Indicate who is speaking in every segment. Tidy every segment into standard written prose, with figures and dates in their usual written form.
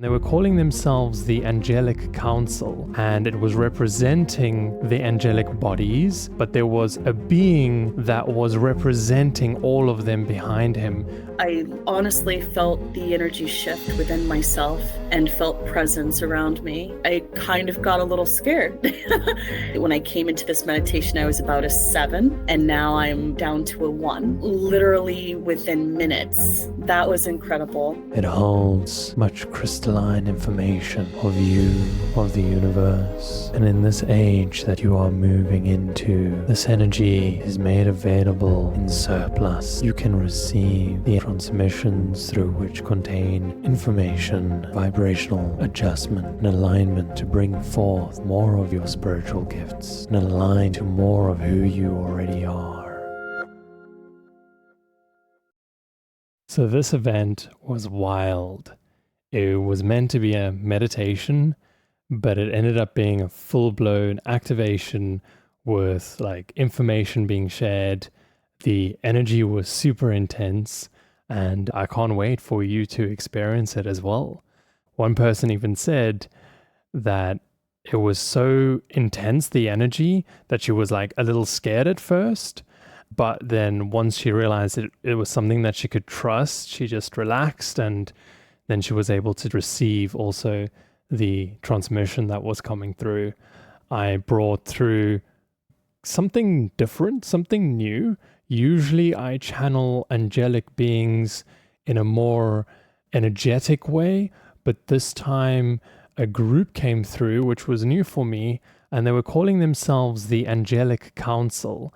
Speaker 1: They were calling themselves the Angelic Council, and it was representing the angelic bodies, but there was a being that was representing all of them behind him.
Speaker 2: I honestly felt the energy shift within myself and felt presence around me. I kind of got a little scared. When I came into this meditation, I was about a 7, and now I'm down to a 1, literally within minutes. That was incredible.
Speaker 1: It holds much crystalline information of you, of the universe. And in this age that you are moving into, this energy is made available in surplus. You can receive the transmissions through which contain information, vibrational adjustment, and alignment to bring forth more of your spiritual gifts and align to more of who you already are. So this event was wild. It was meant to be a meditation, but it ended up being a full-blown activation with like information being shared. The energy was super intense, and I can't wait for you to experience it as well. One person even said that it was so intense, the energy, that she was like a little scared at first. But then once she realized it was something that she could trust, she just relaxed, and then she was able to receive also the transmission that was coming through. I brought through something different, something new. Usually I channel angelic beings in a more energetic way, but this time a group came through, which was new for me, and they were calling themselves the Angelic Council.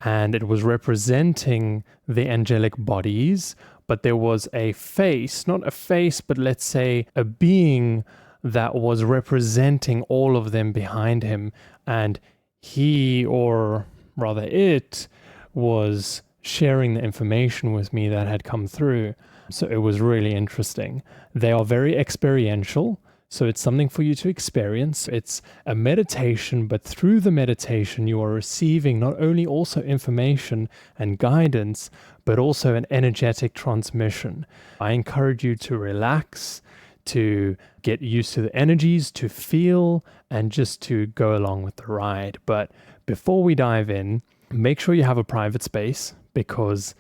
Speaker 1: And it was representing the angelic bodies, but there was a face, not a face, but let's say a being that was representing all of them behind him. And he, or rather it, was sharing the information with me that had come through. So it was really interesting. They are very experiential. So it's something for you to experience. It's a meditation, but through the meditation, you are receiving not only also information and guidance, but also an energetic transmission. I encourage you to relax, to get used to the energies, to feel, and just to go along with the ride. But before we dive in, make sure you have a private space, because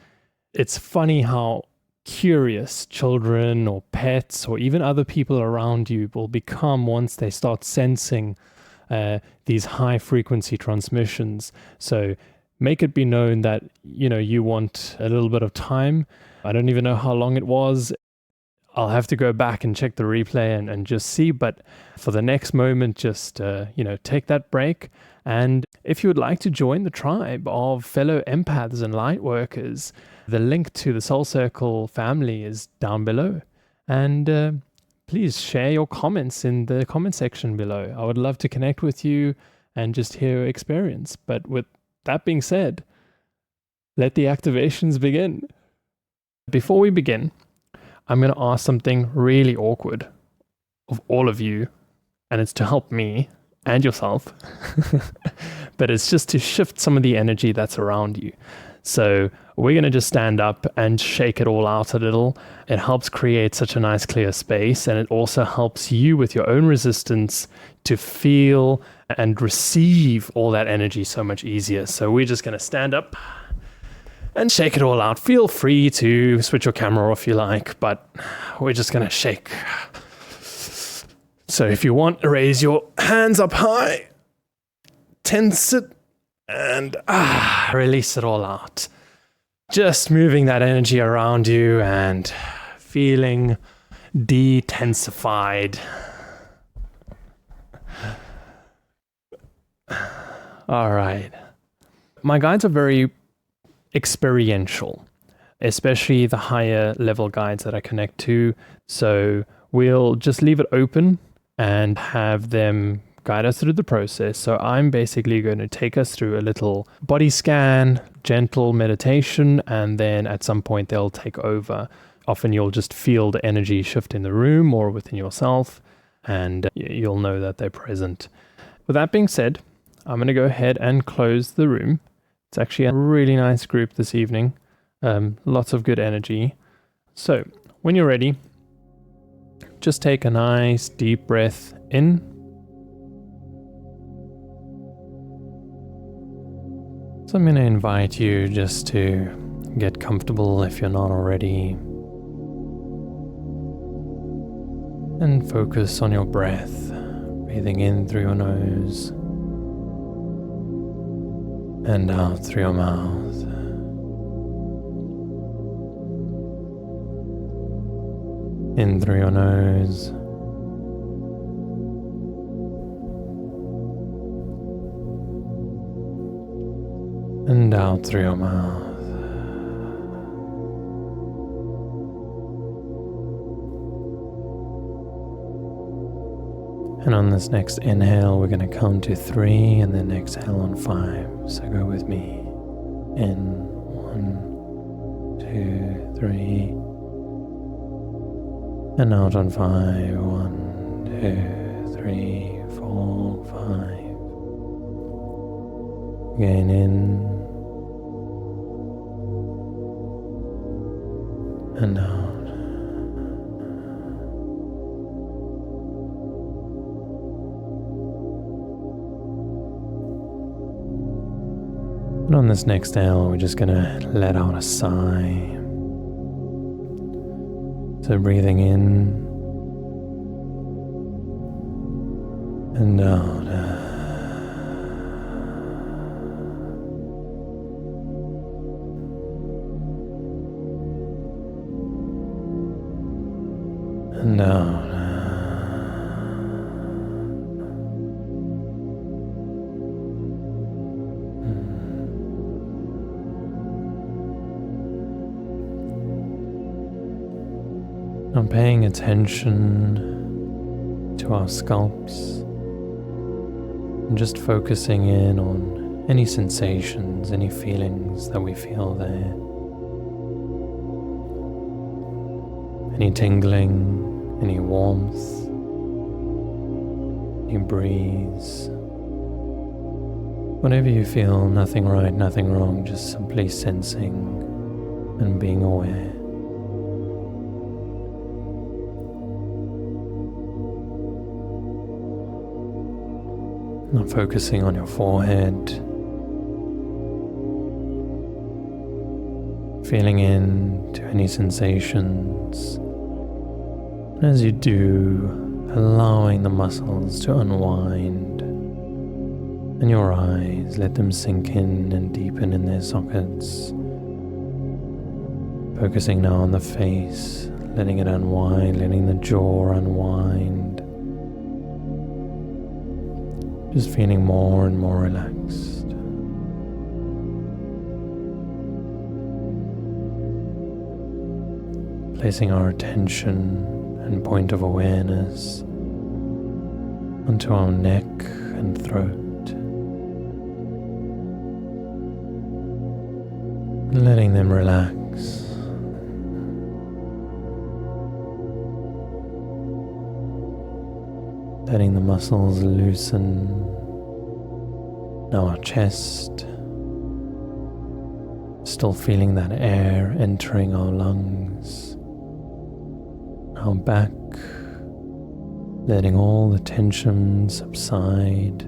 Speaker 1: it's funny how curious children or pets or even other people around you will become once they start sensing these high frequency transmissions. So make it be known that, you know, you want a little bit of time. I don't even know how long it was. I'll have to go back and check the replay and just see. But for the next moment, just, take that break. And if you would like to join the tribe of fellow empaths and light workers, the link to the Soul Circle family is down below. And please share your comments in the comment section below. I would love to connect with you and just hear your experience. But with that being said, let the activations begin. Before we begin, I'm going to ask something really awkward of all of you, and it's to help me and yourself, but it's just to shift some of the energy that's around you. So we're going to just stand up and shake it all out a little. It helps create such a nice clear space, and it also helps you with your own resistance to feel and receive all that energy so much easier. So we're just going to stand up and shake it all out. Feel free to switch your camera off if you like, but we're just going to shake. So if you want, raise your hands up high, tense it, and release it all out. Just moving that energy around you and feeling detensified. All right. My guides are very experiential, especially the higher level guides that I connect to. So we'll just leave it open and have them guide us through the process. So I'm basically going to take us through a little body scan, gentle meditation, and then at some point they'll take over. Often you'll just feel the energy shift in the room or within yourself, and you'll know that they're present. With that being said, I'm going to go ahead and close the room. It's actually a really nice group this evening. Lots of good energy. So when you're ready, just take a nice deep breath in. So I'm going to invite you just to get comfortable if you're not already. And focus on your breath, breathing in through your nose and out through your mouth. In through your nose and out through your mouth. And on this next inhale, we're going to count to 3 and then exhale on 5. So go with me. In 1, 2, 3. And out on 5. 1, 2, 3, 4, 5. Again in and out. And on this next exhale, we're just going to let out a sigh. So breathing in and out. And out. I'm paying attention to our scalps and just focusing in on any sensations, any feelings that we feel there. Any tingling, any warmth, any breeze. Whatever you feel, nothing right, nothing wrong, just simply sensing and being aware. Now focusing on your forehead, feeling into any sensations. And as you do, allowing the muscles to unwind, and your eyes, let them sink in and deepen in their sockets. Focusing now on the face, letting it unwind, letting the jaw unwind. Just feeling more and more relaxed. Placing our attention and point of awareness onto our neck and throat. And letting them relax. Letting the muscles loosen. Now our chest, still feeling that air entering our lungs. Our back, letting all the tension subside.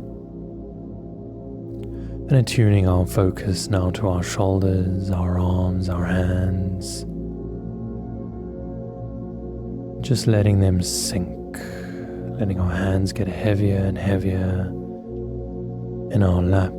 Speaker 1: And attuning our focus now to our shoulders, our arms, our hands. Just letting them sink. Letting our hands get heavier and heavier in our lap.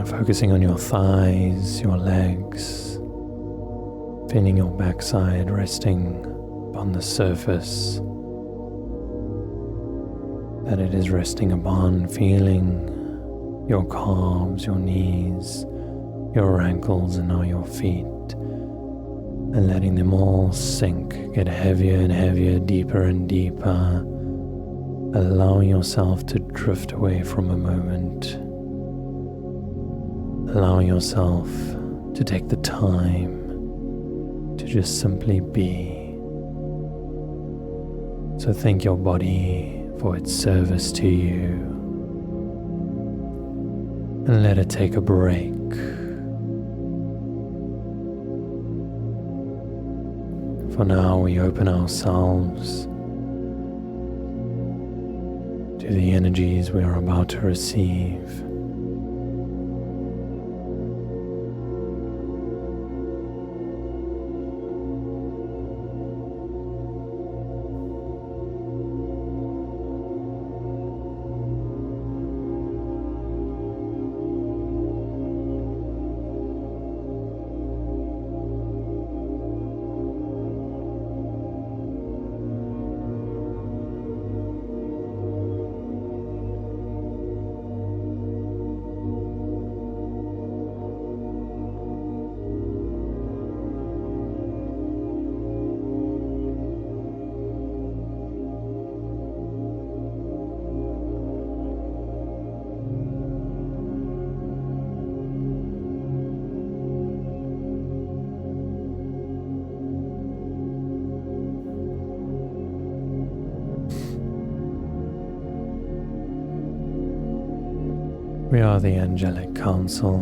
Speaker 1: Focusing on your thighs, your legs, feeling your backside resting upon the surface that it is resting upon, feeling your calves, your knees, your ankles, and now your feet, and letting them all sink, get heavier and heavier, deeper and deeper, allowing yourself to drift away from a moment. allow yourself to take the time to just simply be. So thank your body for its service to you and let it take a break. For now, we open ourselves to the energies we are about to receive. We are the Angelic Council.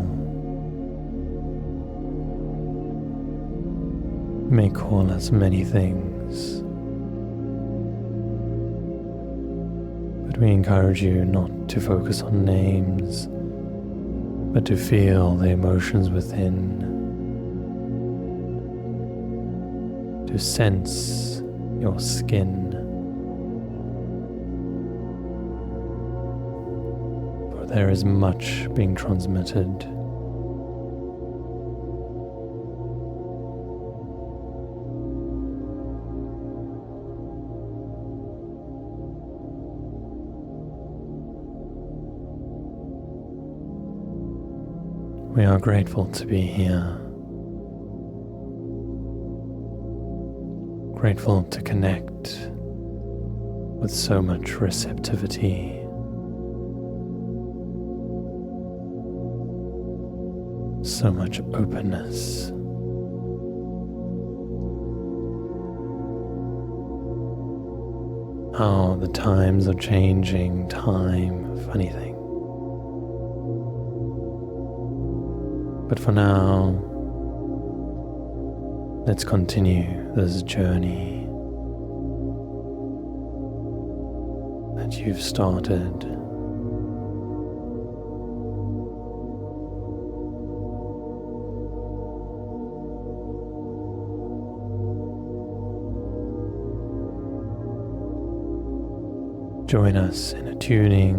Speaker 1: You may call us many things, but we encourage you not to focus on names, but to feel the emotions within, to sense your skin. There is much being transmitted. We are grateful to be here. Grateful to connect with so much receptivity. So much openness. How the times are changing, time, funny thing. But for now, let's continue this journey that you've started. Join us in attuning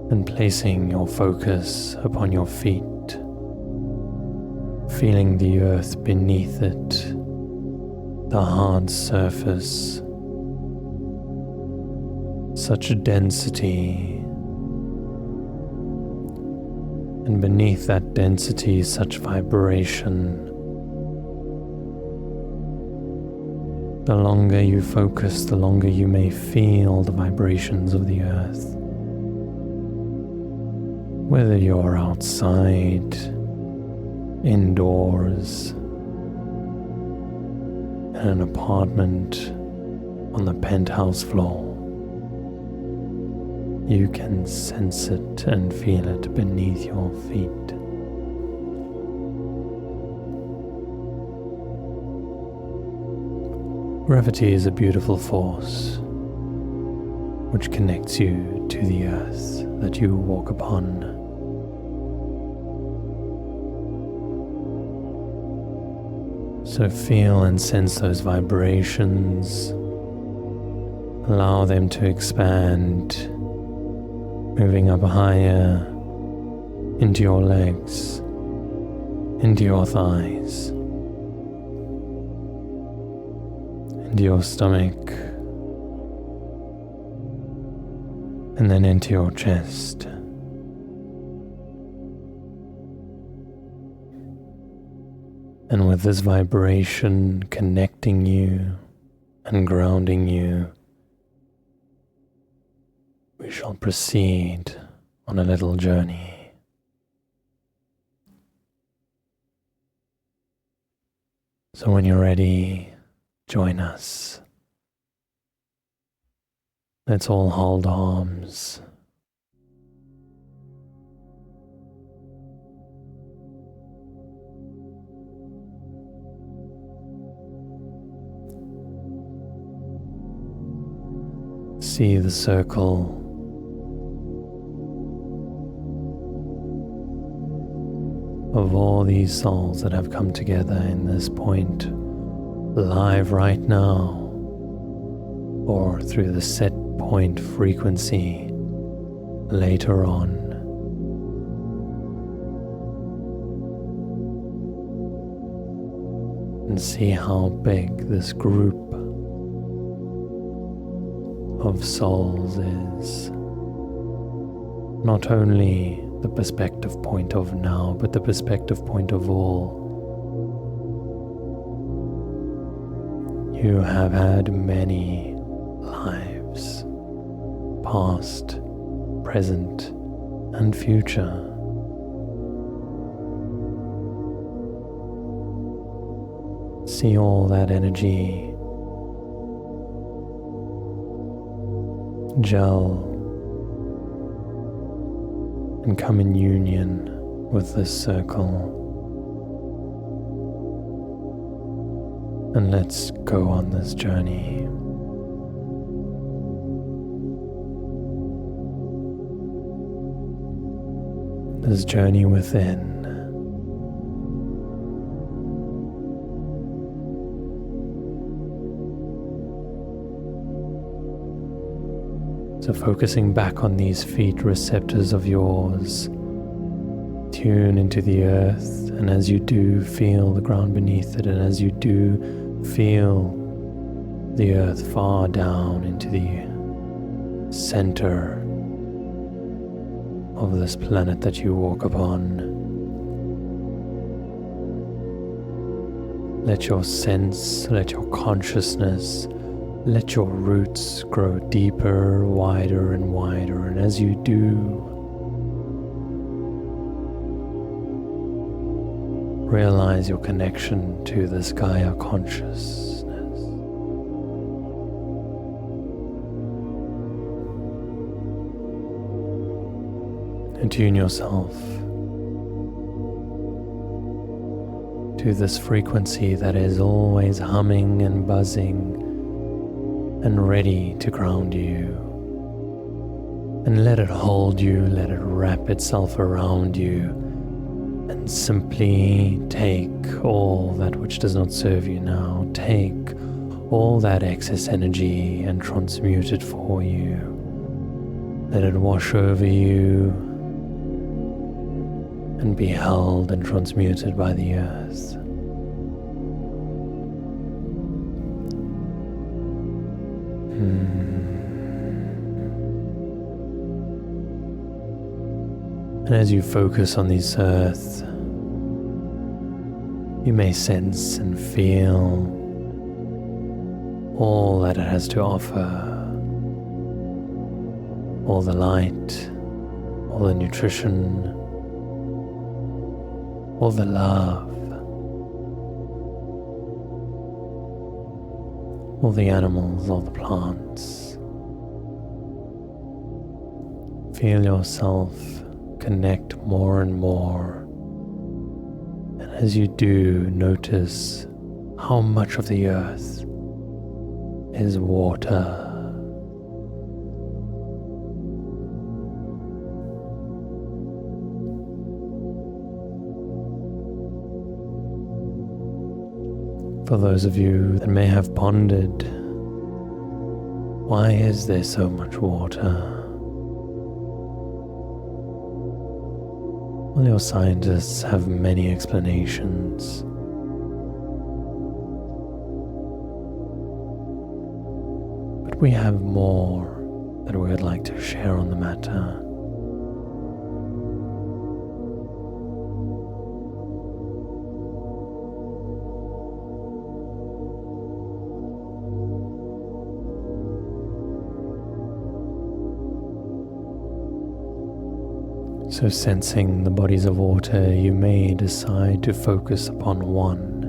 Speaker 1: and placing your focus upon your feet, feeling the earth beneath it, the hard surface, such density, and beneath that density such vibration. The longer you focus, the longer you may feel the vibrations of the earth. Whether you're outside, indoors, in an apartment, on the penthouse floor, you can sense it and feel it beneath your feet. Gravity is a beautiful force which connects you to the earth that you walk upon. So feel and sense those vibrations. Allow them to expand, moving up higher into your legs, into your thighs, into your stomach, and then into your chest. And with this vibration connecting you and grounding you, we shall proceed on a little journey. So when you're ready, join us. Let's all hold arms. See the circle of all these souls that have come together in this point, live right now, or through the set point frequency later on. And see how big this group of souls is. Not only the perspective point of now, but the perspective point of all. You have had many lives, past, present, and future. See all that energy gel and come in union with this circle. And let's go on this journey. This journey within. So focusing back on these feet receptors of yours, tune into the earth, and as you do, feel the ground beneath it, and as you do, feel the earth far down into the center of this planet that you walk upon. Let your sense, let your consciousness, let your roots grow deeper, wider and wider, and as you do, realize your connection to this Gaia consciousness. Attune yourself to this frequency that is always humming and buzzing and ready to ground you, and let it hold you, let it wrap itself around you, and simply take all that which does not serve you now, take all that excess energy and transmute it for you. Let it wash over you and be held and transmuted by the earth. And as you focus on this earth, you may sense and feel all that it has to offer, all the light, all the nutrition, all the love, all the animals, all the plants. Feel yourself connect more and more, and as you do, notice how much of the earth is water. For those of you that may have pondered, why is there so much water? Well, your scientists have many explanations. But we have more that we would like to share on the matter. So sensing the bodies of water, you may decide to focus upon one.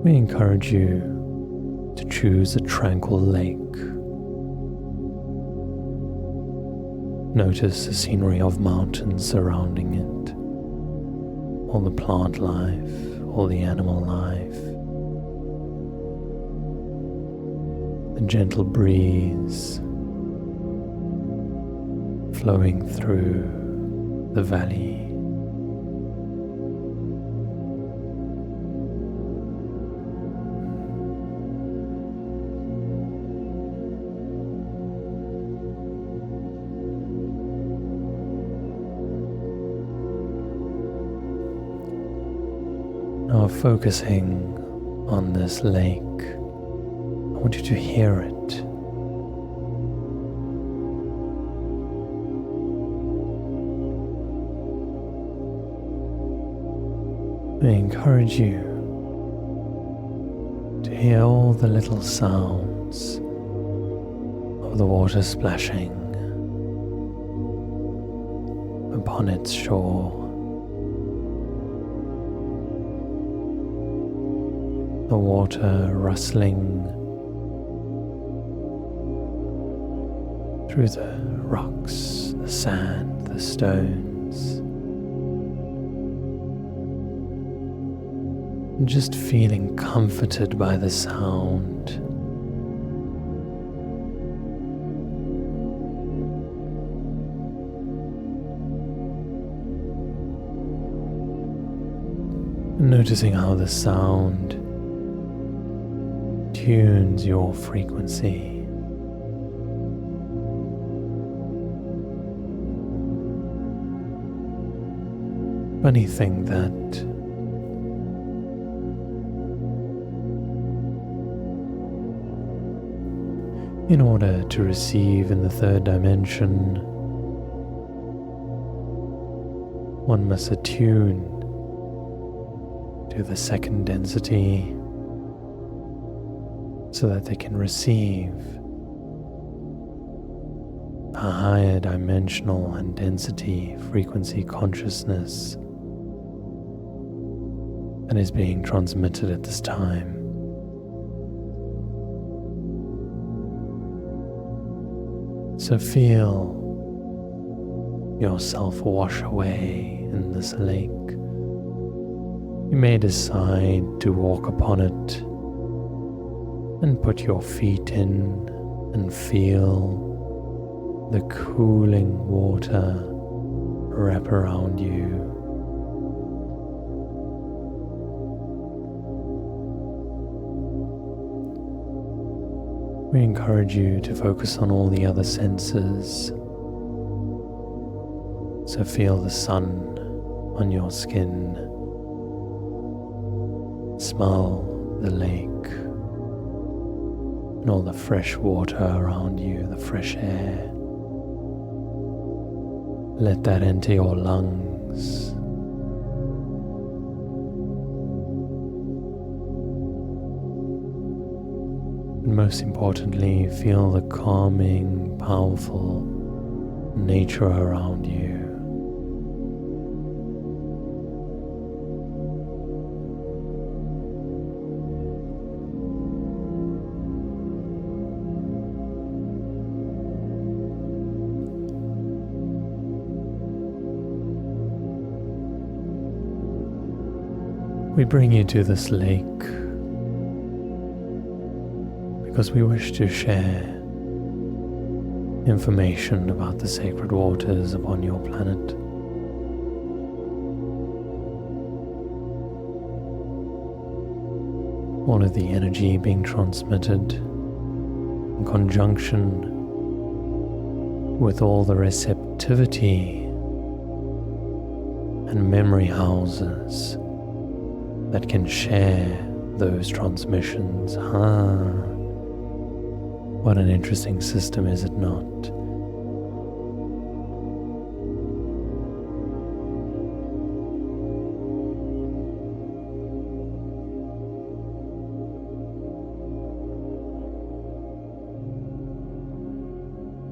Speaker 1: We encourage you to choose a tranquil lake. Notice the scenery of mountains surrounding it, all the plant life, all the animal life, the gentle breeze flowing through the valley. Now focusing on this lake, I want you to hear it. I encourage you to hear all the little sounds of the water splashing upon its shore. The water rustling through the rocks, the sand, the stones. And just feeling comforted by the sound. And noticing how the sound tunes your frequency. Funny thing that in order to receive in the third dimension, one must attune to the second density so that they can receive a higher dimensional and density frequency consciousness that is being transmitted at this time. So feel yourself wash away in this lake. You may decide to walk upon it and put your feet in and feel the cooling water wrap around you. We encourage you to focus on all the other senses. So feel the sun on your skin. Smell the lake and all the fresh water around you, the fresh air. Let that enter your lungs. And most importantly, feel the calming, powerful nature around you. We bring you to this lake because we wish to share information about the sacred waters upon your planet. All of the energy being transmitted in conjunction with all the receptivity and memory houses that can share those transmissions. What an interesting system, is it not?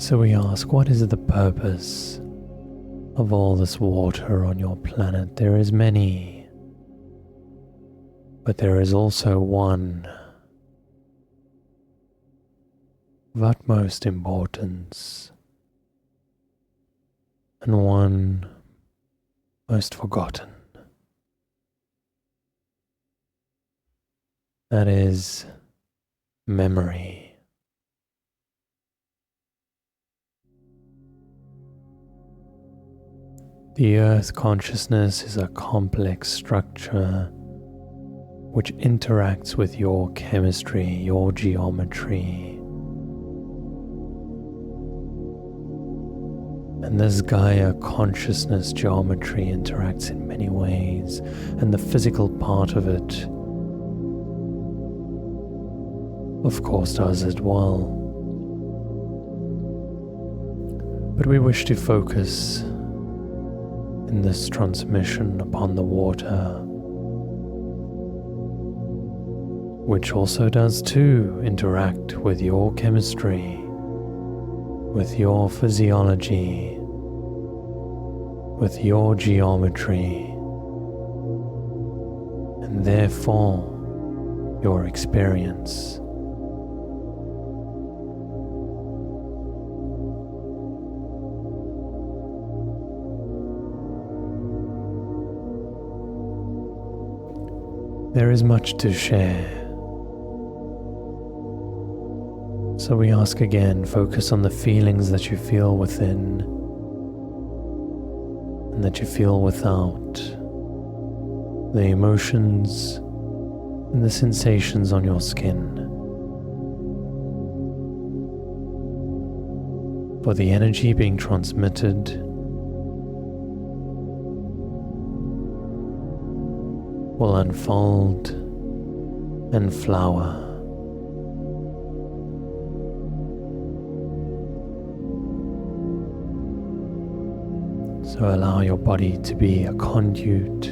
Speaker 1: So we ask, what is the purpose of all this water on your planet? There is many, But there is also one of utmost importance, and one most forgotten. That is memory. The Earth consciousness is a complex structure which interacts with your chemistry, your geometry. And this Gaia consciousness geometry interacts in many ways, and the physical part of it, of course, does as well. But we wish to focus in this transmission upon the water, which also does too interact with your chemistry, with your physiology, with your geometry, and therefore your experience. There is much to share. So we ask again, focus on the feelings that you feel within and that you feel without, the emotions and the sensations on your skin. For the energy being transmitted will unfold and flower. So allow your body to be a conduit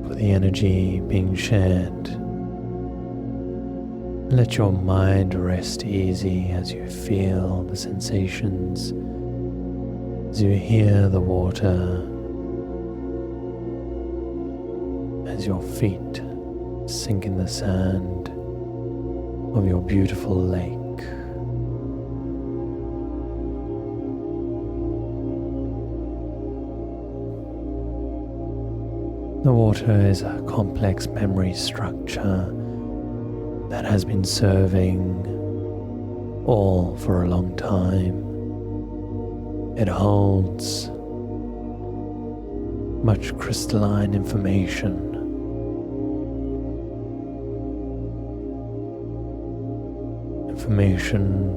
Speaker 1: for the energy being shared. Let your mind rest easy as you feel the sensations, as you hear the water, as your feet sink in the sand of your beautiful lake. The water is a complex memory structure that has been serving all for a long time. It holds much crystalline information. Information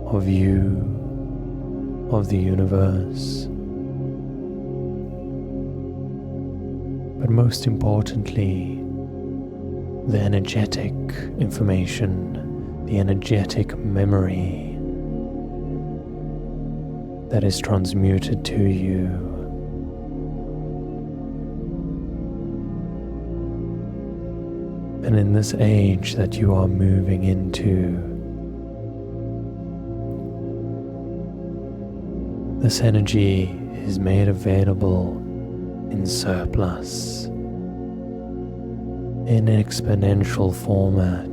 Speaker 1: of you, of the universe. But most importantly, the energetic information, the energetic memory that is transmuted to you. And in this age that you are moving into, this energy is made available in surplus, in exponential format.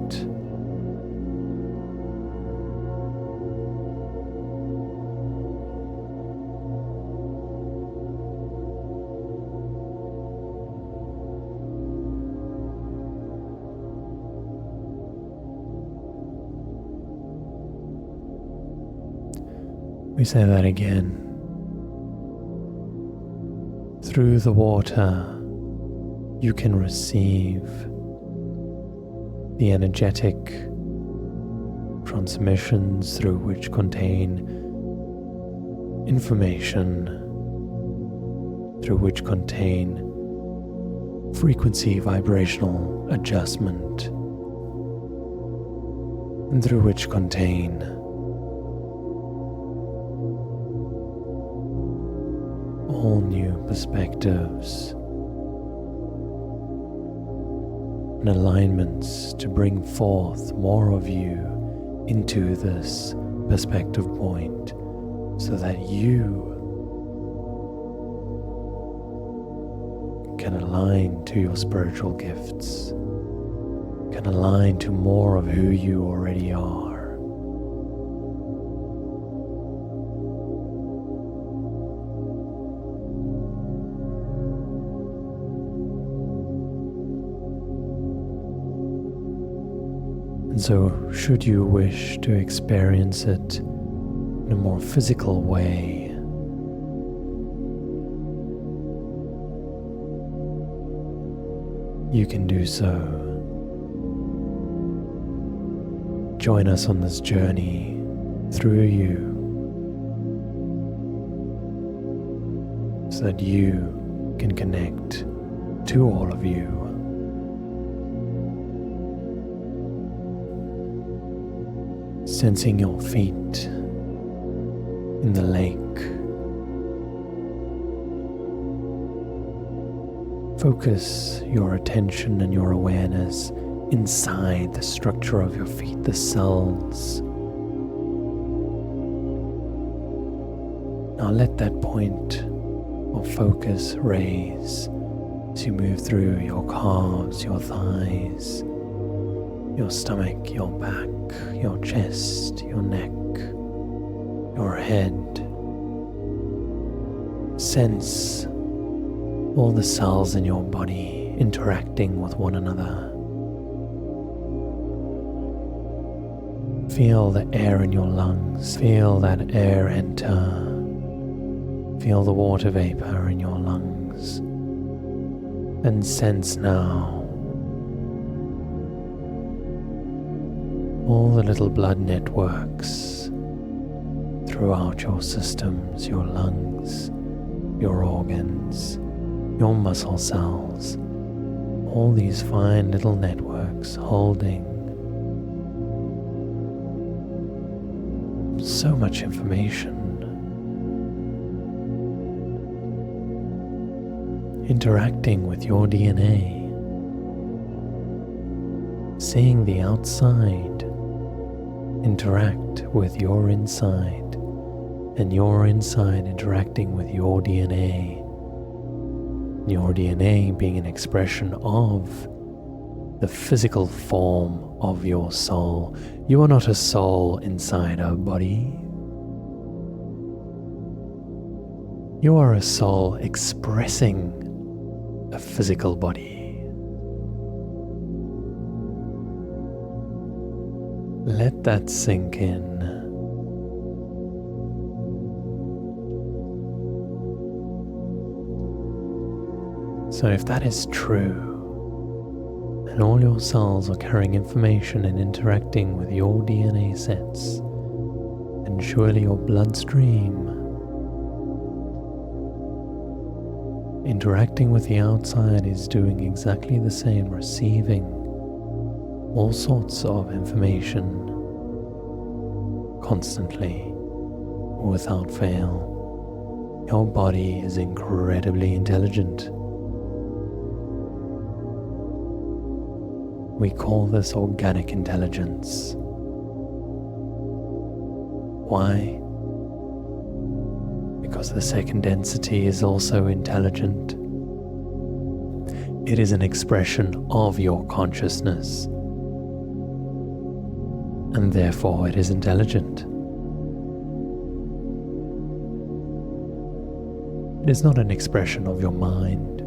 Speaker 1: We say that again. Through the water, you can receive the energetic transmissions through which contain information, through which contain frequency vibrational adjustment, and through which contain all new perspectives and alignments to bring forth more of you into this perspective point, so that you can align to your spiritual gifts, can align to more of who you already are. And so, should you wish to experience it in a more physical way, you can do so. Join us on this journey through you, so that you can connect to all of you. Sensing your feet in the lake. Focus your attention and your awareness inside the structure of your feet, the cells. Now let that point of focus raise as you move through your calves, your thighs, your stomach, your back, your chest, your neck, your head. Sense all the cells in your body interacting with one another. Feel the air in your lungs. Feel that air enter. Feel the water vapor in your lungs. And sense now all the little blood networks throughout your systems, your lungs, your organs, your muscle cells, all these fine little networks holding so much information, interacting with your DNA, seeing the outside interact with your inside, and your inside interacting with your DNA. Your DNA being an expression of the physical form of your soul. You are not a soul inside a body. You are a soul expressing a physical body. Let that sink in. So if that is true, and all your cells are carrying information and interacting with your DNA sets, then surely your bloodstream interacting with the outside is doing exactly the same, receiving all sorts of information constantly, without fail. Your body is incredibly intelligent. We call this organic intelligence. Why? Because the second density is also intelligent. It is an expression of your consciousness, and therefore it is intelligent. It is not an expression of your mind.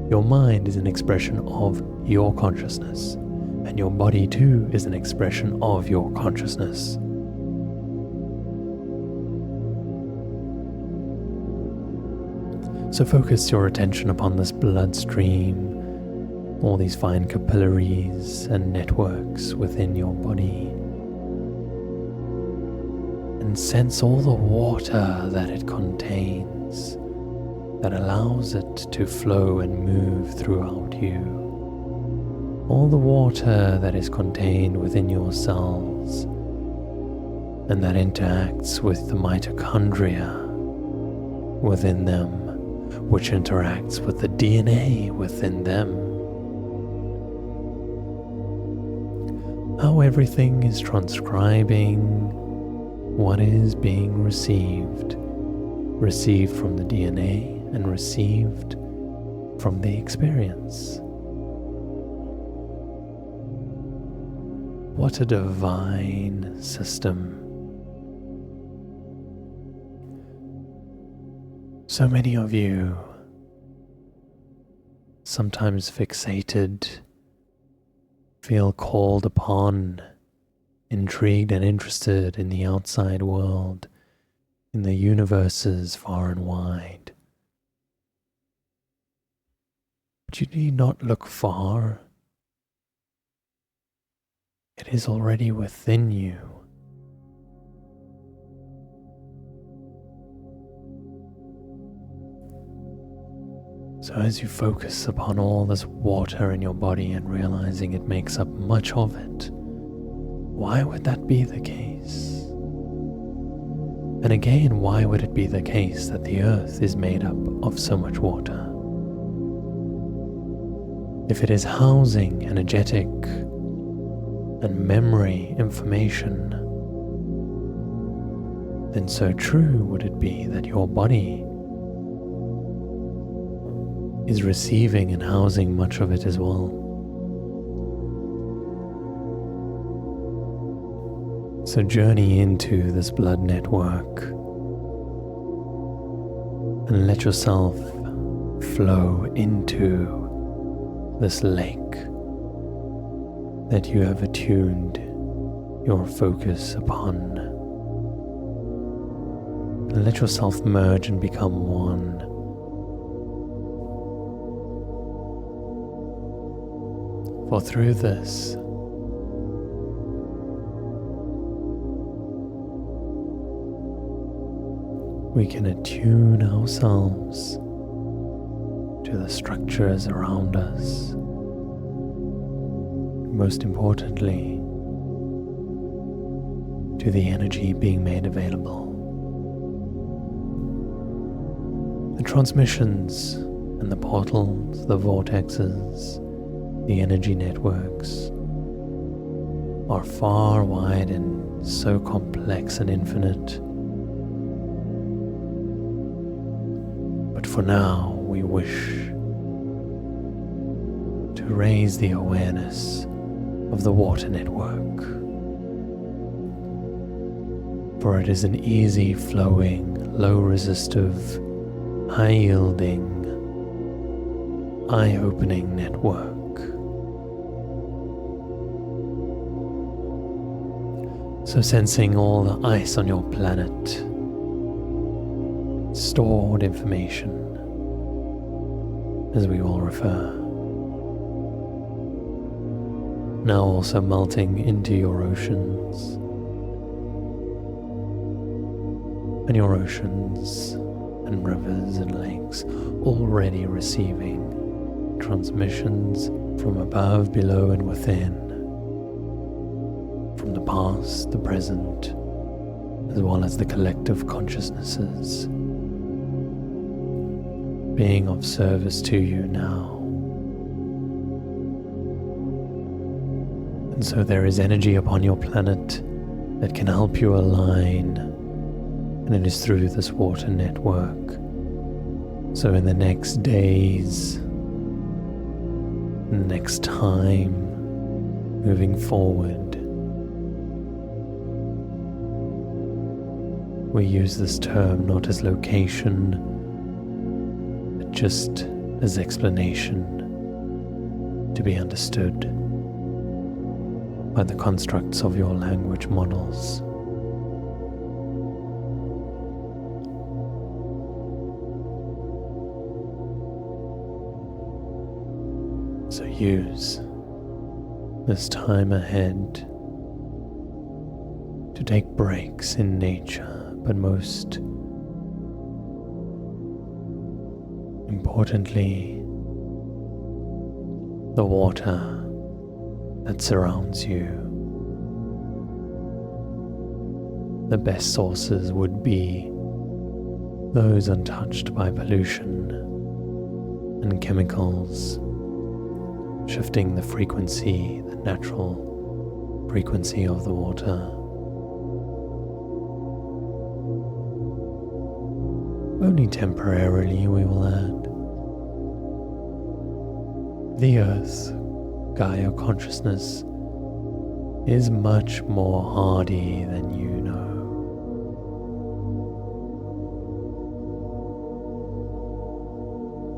Speaker 1: Your mind is an expression of your consciousness, and your body too is an expression of your consciousness. So focus your attention upon this bloodstream, all these fine capillaries and networks within your body, and sense all the water that it contains, that allows it to flow and move throughout you. All the water that is contained within your cells and that interacts with the mitochondria within them, which interacts with the DNA within them. How everything is transcribing what is being received from the DNA and received from the experience. What a divine system. So many of you, sometimes fixated, feel called upon, intrigued and interested in the outside world, in the universes far and wide. But you need not look far. It is already within you. So as you focus upon all this water in your body and realizing it makes up much of it, why would that be the case? And again, why would it be the case that the earth is made up of so much water? If it is housing energetic and memory information, then so true would it be that your body is receiving and housing much of it as well. So journey into this blood network and let yourself flow into this lake that you have attuned your focus upon. And let yourself merge and become one. For through this, we can attune ourselves to the structures around us. Most importantly, to the energy being made available. The transmissions and the portals, the vortexes, the energy networks are far wide and so complex and infinite. But for now, we wish to raise the awareness of the water network, for it is an easy flowing, low resistive, high yielding, eye opening network. So sensing all the ice on your planet, stored information, as we all refer, now also melting into your oceans, and your oceans and rivers and lakes already receiving transmissions from above, below and within, from the past, the present, as well as the collective consciousnesses being of service to you now. And so there is energy upon your planet that can help you align, and it is through this water network. So in the next days, next time, moving forward, we use this term not as location, but just as explanation to be understood by the constructs of your language models. So use this time ahead to take breaks in nature, but most importantly, the water that surrounds you. The best sources would be those untouched by pollution and chemicals, shifting the frequency, the natural frequency of the water. Only temporarily, we will add. The Earth's Gaia consciousness is much more hardy than you know.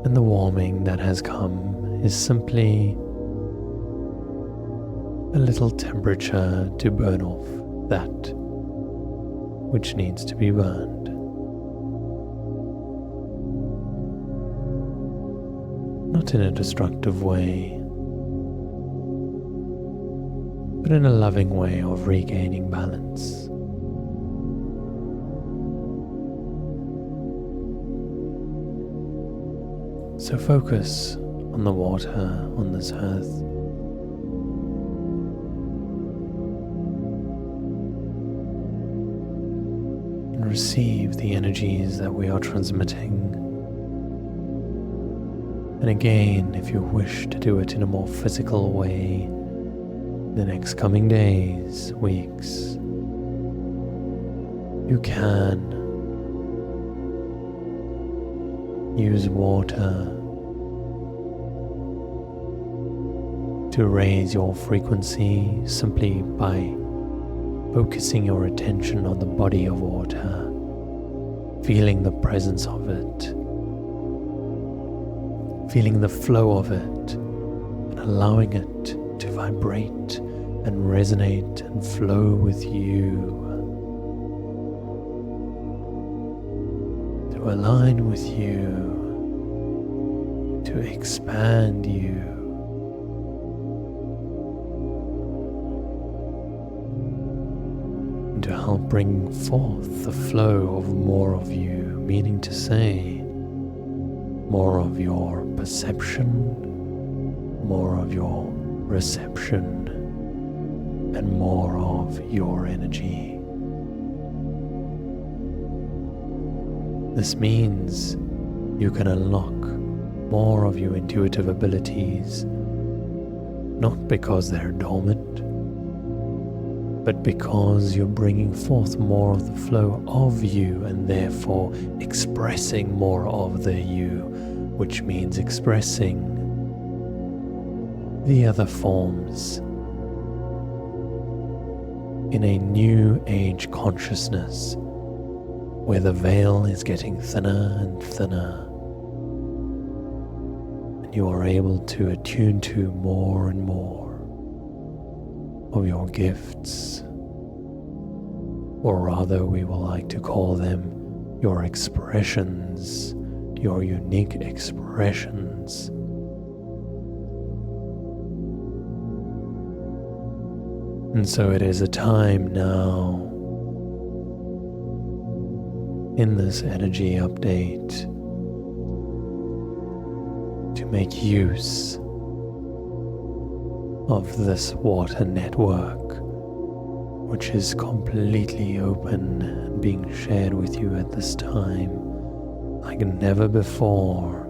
Speaker 1: And the warming that has come is simply a little temperature to burn off that which needs to be burned. Not in a destructive way, but in a loving way of regaining balance. So focus on the water on this earth. And receive the energies that we are transmitting. And again, if you wish to do it in a more physical way, the next coming days, weeks, you can use water to raise your frequency simply by focusing your attention on the body of water, feeling the presence of it, feeling the flow of it, and allowing it to vibrate and resonate and flow with you, to align with you, to expand you. And to help bring forth the flow of more of you, meaning to say, more of your perception, more of your reception, and more of your energy. This means you can unlock more of your intuitive abilities, not because they're dormant, but because you're bringing forth more of the flow of you and therefore expressing more of the you, which means expressing the other forms in a new age consciousness where the veil is getting thinner and thinner, and you are able to attune to more and more of your gifts, or rather we will like to call them your expressions, your unique expressions. And so it is a time now in this energy update to make use of this water network, which is completely open and being shared with you at this time like never before.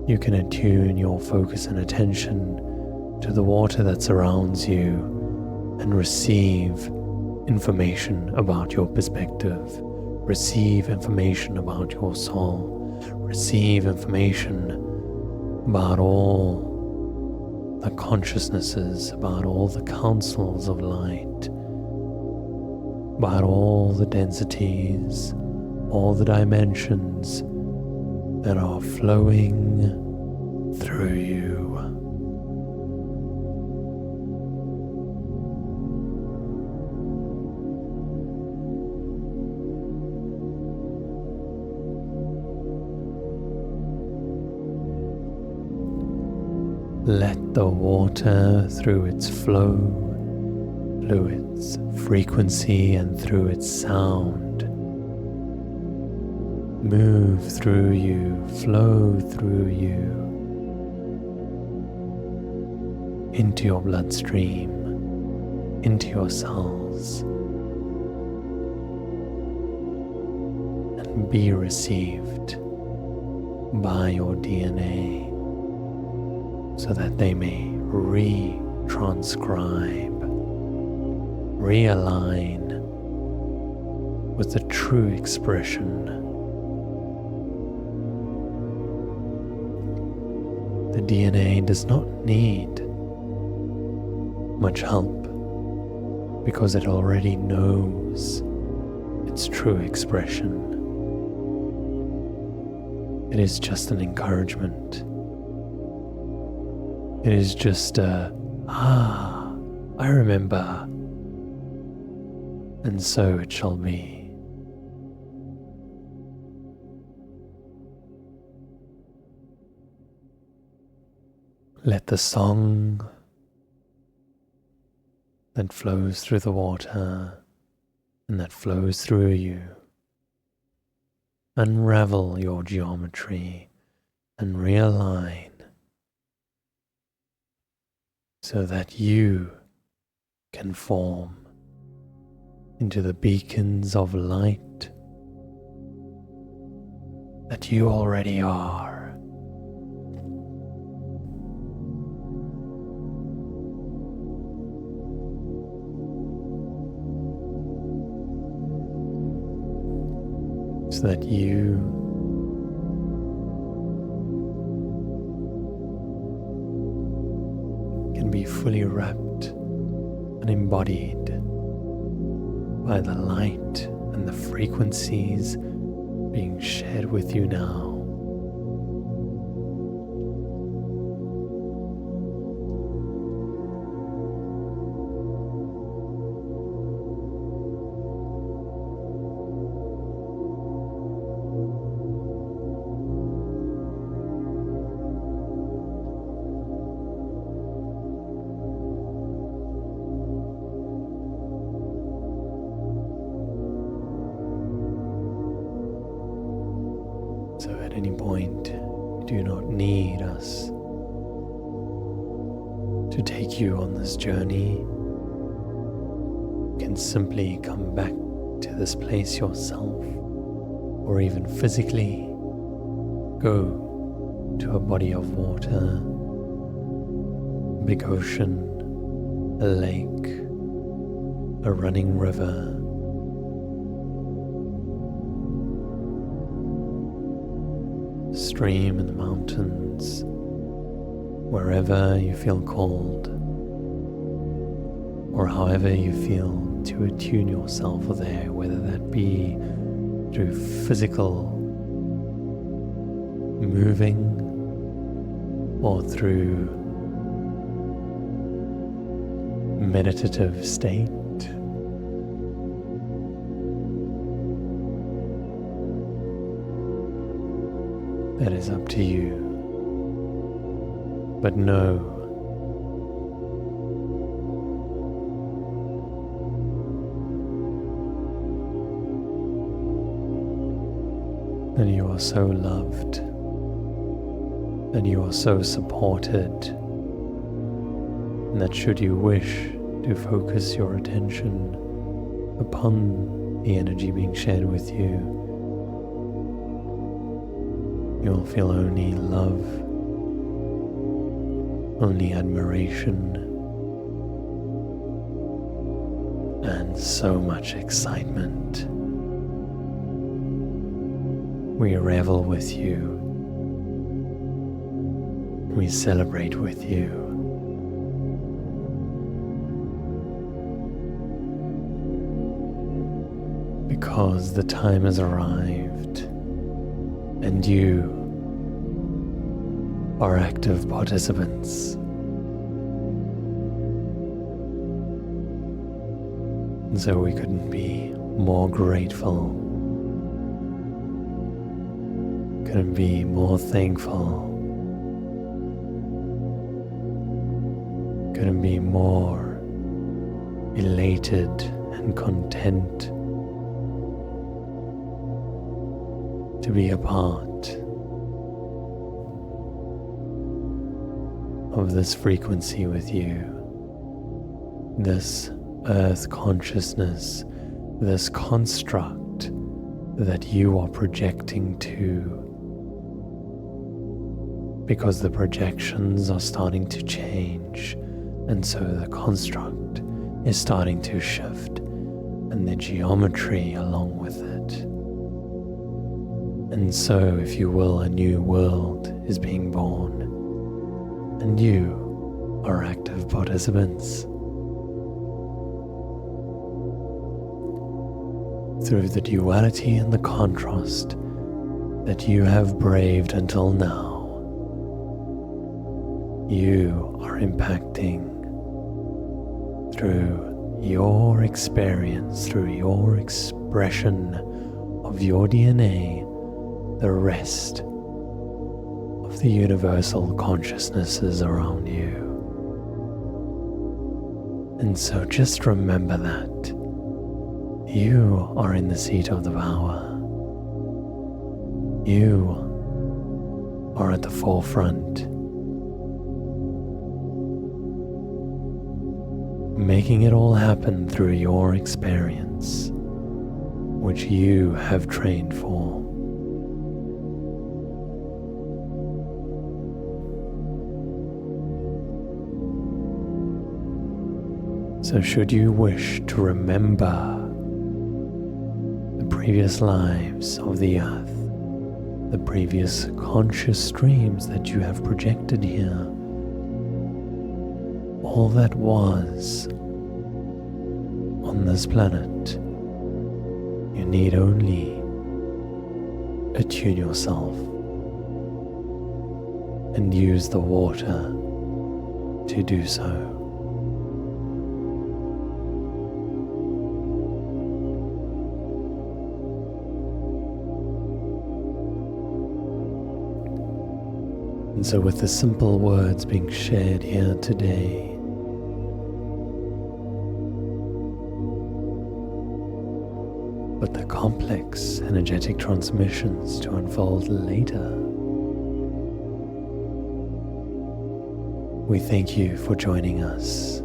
Speaker 1: You can attune your focus and attention to the water that surrounds you and receive information about your perspective, receive information about your soul, receive information about all the consciousnesses, about all the councils of light, about all the densities, all the dimensions that are flowing through you. Let the water, through its flow, through its frequency and through its sound, move through you, flow through you, into your bloodstream, into your cells, and be received by your DNA, so that they may re-transcribe, realign with the true expression The DNA does not need much help because it already knows its true expression. It is just an encouragement. It is just I remember, and so it shall be. Let the song that flows through the water and that flows through you unravel your geometry and realign so that you can form into the beacons of light that you already are. So that you can be fully wrapped and embodied by the light and the frequencies being shared with you now. So at any point, you do not need us to take you on this journey. You can simply come back to this place yourself, or even physically go to a body of water, a big ocean, a lake, a running river, stream in the mountains, wherever you feel called, or however you feel to attune yourself there, whether that be through physical moving or through meditative state. That is up to you. But know that you are so loved, and you are so supported, and that should you wish to focus your attention upon the energy being shared with you, you'll feel only love, only admiration, and so much excitement. We revel with you. We celebrate with you. Because the time has arrived and you are active participants. And so we couldn't be more grateful, couldn't be more thankful, couldn't be more elated and content to be a part of this frequency with you, this earth consciousness, this construct that you are projecting to, because the projections are starting to change, and so the construct is starting to shift, and the geometry along with it. And so, if you will, a new world is being born, and you are active participants. Through the duality and the contrast that you have braved until now, you are impacting through your experience, through your expression of your DNA, the rest of the universal consciousnesses around you. And so just remember that you are in the seat of the power. You are at the forefront, making it all happen through your experience, which you have trained for. So should you wish to remember the previous lives of the earth, the previous conscious streams that you have projected here, all that was on this planet, you need only attune yourself and use the water to do so. And so with the simple words being shared here today, but the complex energetic transmissions to unfold later, we thank you for joining us.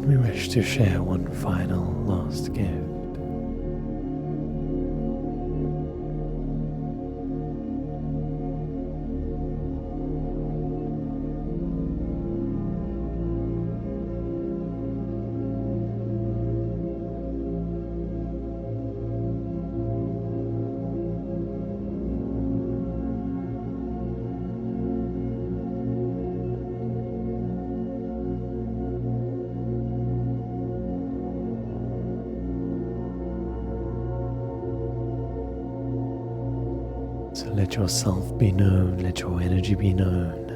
Speaker 1: We wish to share one final last gift. So let yourself be known, let your energy be known.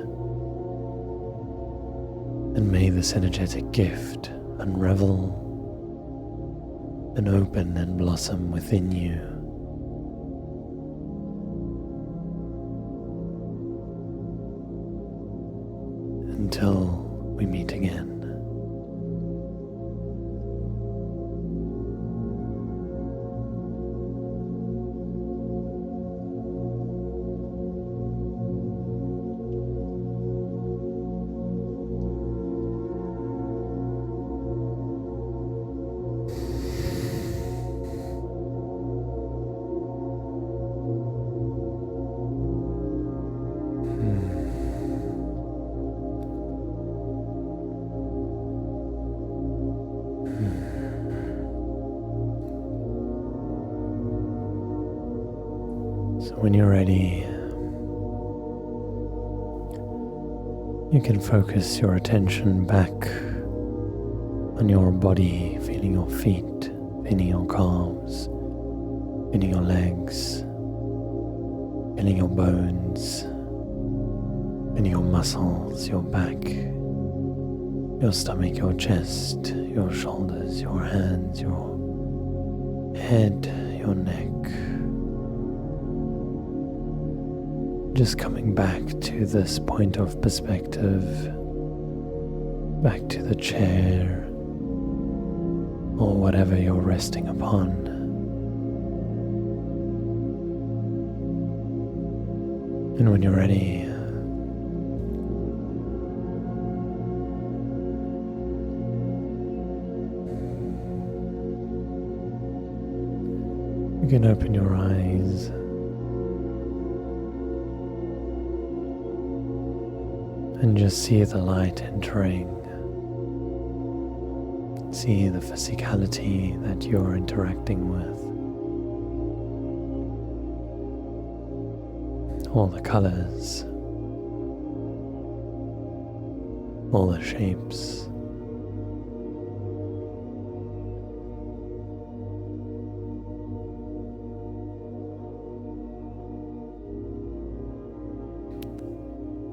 Speaker 1: And may this energetic gift unravel and open and blossom within you. Until we meet again. So when you're ready, you can focus your attention back on your body, feeling your feet, feeling your calves, feeling your legs, feeling your bones, feeling your muscles, your back, your stomach, your chest, your shoulders, your hands, your head, your neck. Just coming back to this point of perspective, back to the chair or whatever you're resting upon. And when you're ready, you can open your eyes and just see the light entering. See the physicality that you're interacting with. All the colors, all the shapes.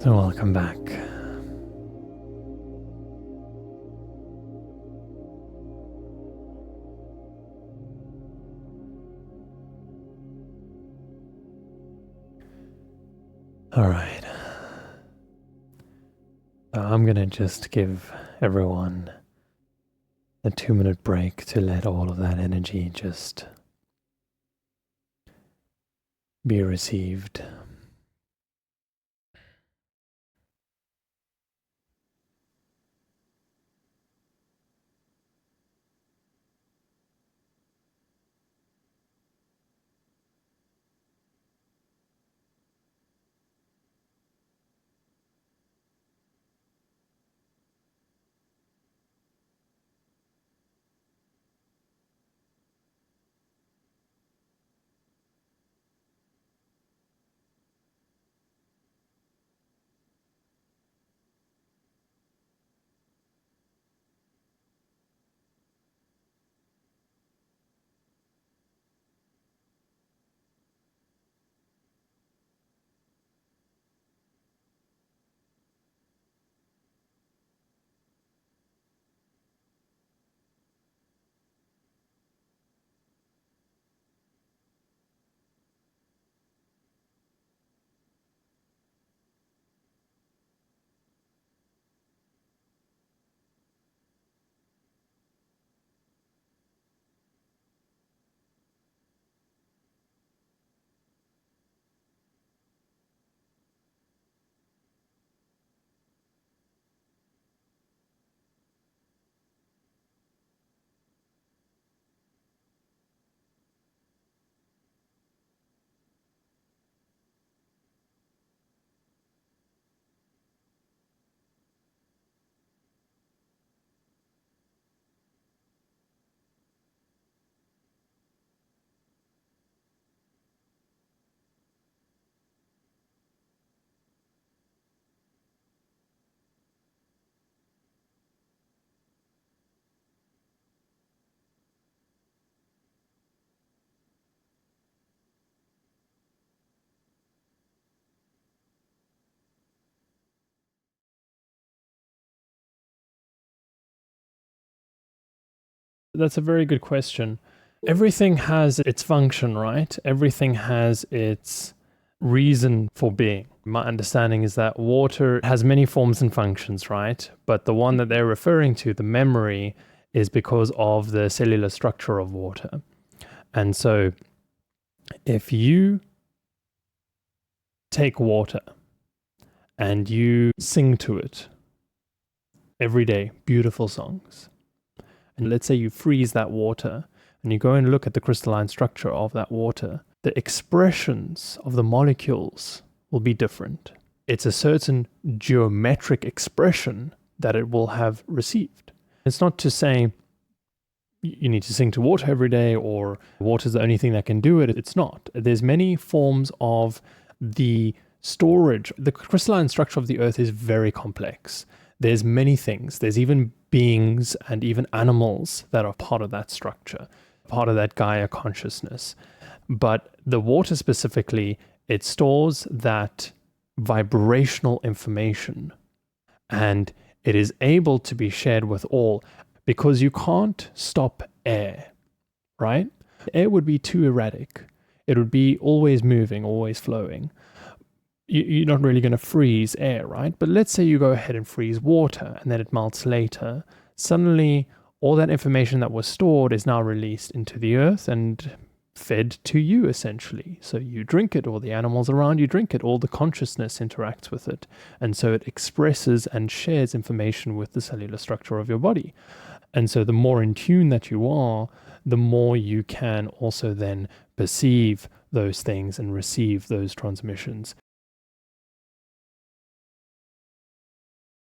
Speaker 1: So welcome back. All right. So I'm going to just give everyone a 2-minute break to let all of that energy just be received. That's a very good question. Everything has its function, right? Everything has its reason for being. My understanding is that water has many forms and functions, right? But the one that they're referring to, the memory, is because of the cellular structure of water. And so if you take water and you sing to it every day, beautiful songs, and let's say you freeze that water and you go and look at the crystalline structure of that water, the expressions of the molecules will be different. It's a certain geometric expression that it will have received. It's not to say you need to sing to water every day or water is the only thing that can do it. It's not. There's many forms of the storage. The crystalline structure of the earth is very complex. There's many things. There's even beings and even animals that are part of that structure, part of that Gaia consciousness. But the water specifically, it stores that vibrational information and it is able to be shared with all because you can't stop air, right? Air would be too erratic. It would be always moving, always flowing. You're not really going to freeze air, right? But let's say you go ahead and freeze water and then it melts later. Suddenly, all that information that was stored is now released into the earth and fed to you, essentially. So you drink it, or the animals around you drink it, all the consciousness interacts with it. And so it expresses and shares information with the cellular structure of your body. And so the more in tune that you are, the more you can also then perceive those things and receive those transmissions.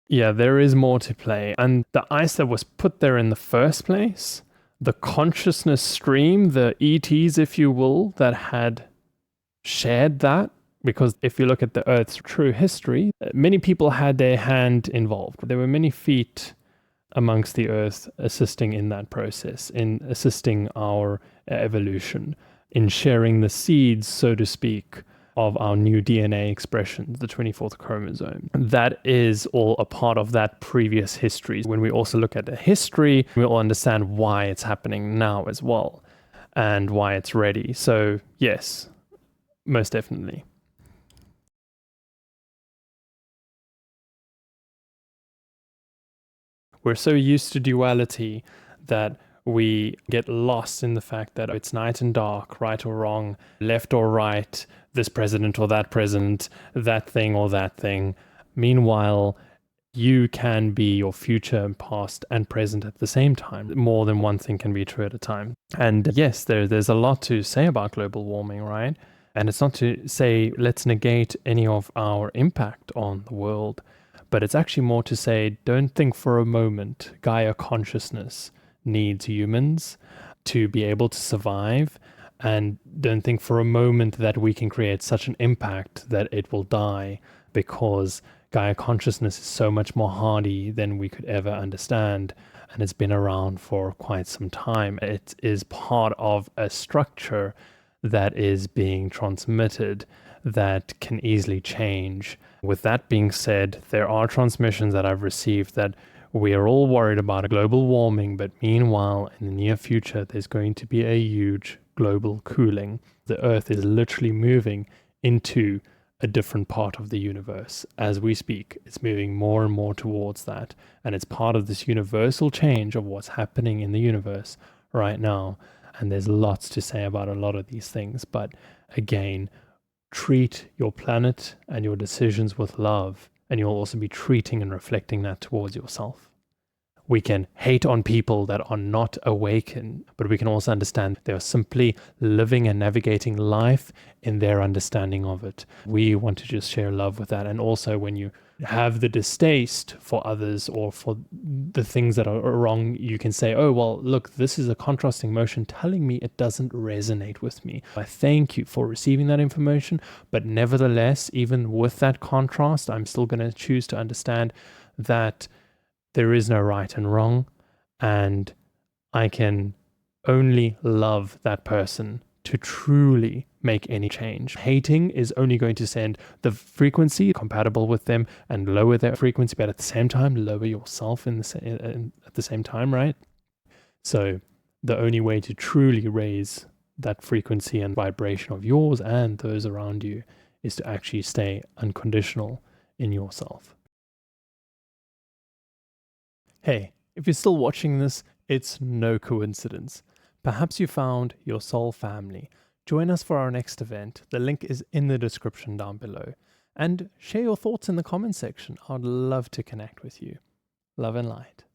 Speaker 1: Yeah, there is more to play. And the ice that was put there in the first place, the consciousness stream, the ETs, if you will, that had shared that, because if you look at the Earth's true history, many people had their hand involved. There were many feet amongst the Earth assisting in that process, in assisting our evolution, in sharing the seeds, so to speak, of our new DNA expression, the 24th chromosome. That is all a part of that previous history. When we also look at the history, we'll understand why it's happening now as well and why it's ready. So, yes, most definitely. We're so used to duality that we get lost in the fact that it's night and dark, right or wrong, left or right, this president or that president, that thing or that thing. Meanwhile, you can be your future, past, and present at the same time. More than one thing can be true at a time. And yes, there's a lot to say about global warming, right? And it's not to say let's negate any of our impact on the world, but it's actually more to say don't think for a moment Gaia consciousness needs humans to be able to survive, and don't think for a moment that we can create such an impact that it will die, because Gaia consciousness is so much more hardy than we could ever understand, and it's been around for quite some time. It is part of a structure that is being transmitted that can easily change. With that being said, there are transmissions that I've received that we are all worried about a global warming, but meanwhile, in the near future, there's going to be a huge global cooling. The Earth is literally moving into a different part of the universe. As we speak, it's moving more and more towards that. And it's part of this universal change of what's happening in the universe right now. And there's lots to say about a lot of these things. But again, treat your planet and your decisions with love, and you'll also be treating and reflecting that towards yourself. We can hate on people that are not awakened, but we can also understand they are simply living and navigating life in their understanding of it. We want to just share love with that. And also, when you have the distaste for others or for the things that are wrong, you can say, oh, well, look, this is a contrasting motion telling me it doesn't resonate with me. I thank you for receiving that information, but nevertheless, even with that contrast, I'm still going to choose to understand that there is no right and wrong, and I can only love that person to truly make any change. Hating is only going to send the frequency compatible with them and lower their frequency, but at the same time, lower yourself at the same time, right? So the only way to truly raise that frequency and vibration of yours and those around you is to actually stay unconditional in yourself. Hey, if you're still watching this, it's no coincidence. Perhaps you found your soul family. Join us for our next event. The link is in the description down below. And share your thoughts in the comment section. I'd love to connect with you. Love and light.